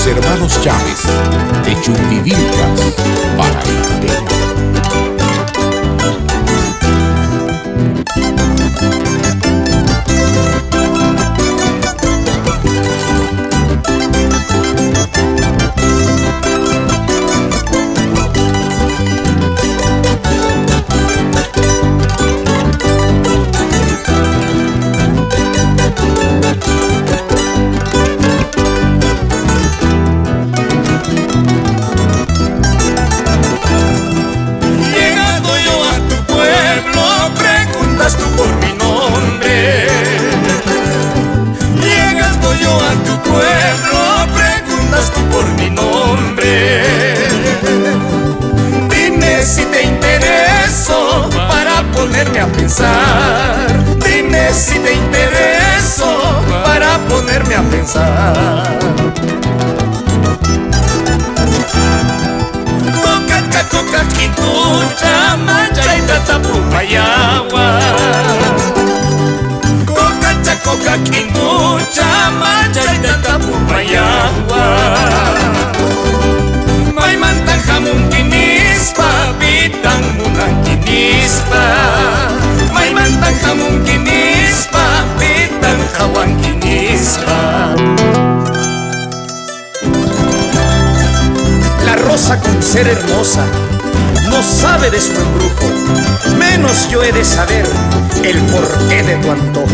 Los hermanos Chávez, de Chumbivilcas, para el Perú. A pensar, dime si te intereso para ponerme a pensar. Coca, coca, quitucha, mancha y tatapupayagua. Coca, quitucha, mancha y tatapupayagua. Maimanta jamun kinispa, pitan munan kinispa. Maimantan jamun kinispa, pitan jawan kinispa. La rosa con ser hermosa no sabe de su embrujo, menos yo he de saber el porqué de tu antojo.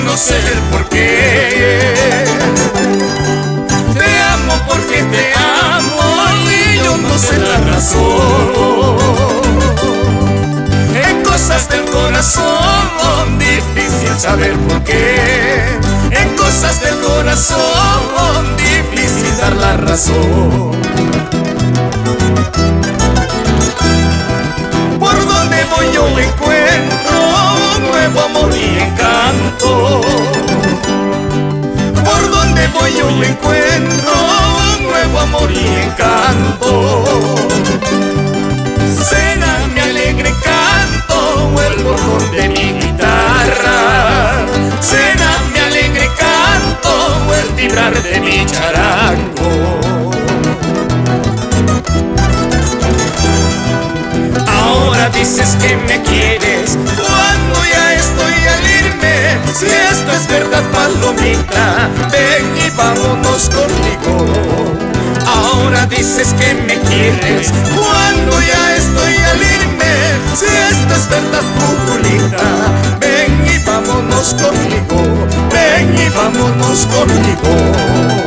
No sé el porqué. Te amo porque te amo y yo no sé la razón. En cosas del corazón difícil saber por qué. En cosas del corazón difícil dar la razón. Por donde voy yo encuentro un nuevo amor y encanto. Por donde voy yo encuentro un nuevo amor y encanto. Será mi alegre canto o el bordón de mi guitarra. Será mi alegre canto o el vibrar de mi charango. Ahora dices que me quieres cuando ya estoy al irme. Si esto es verdad, palomita, ven y vámonos conmigo. Ahora dices que me quieres cuando ya estoy al irme. Si esto es verdad, pupulita, ven y vámonos conmigo. Ven y vámonos conmigo.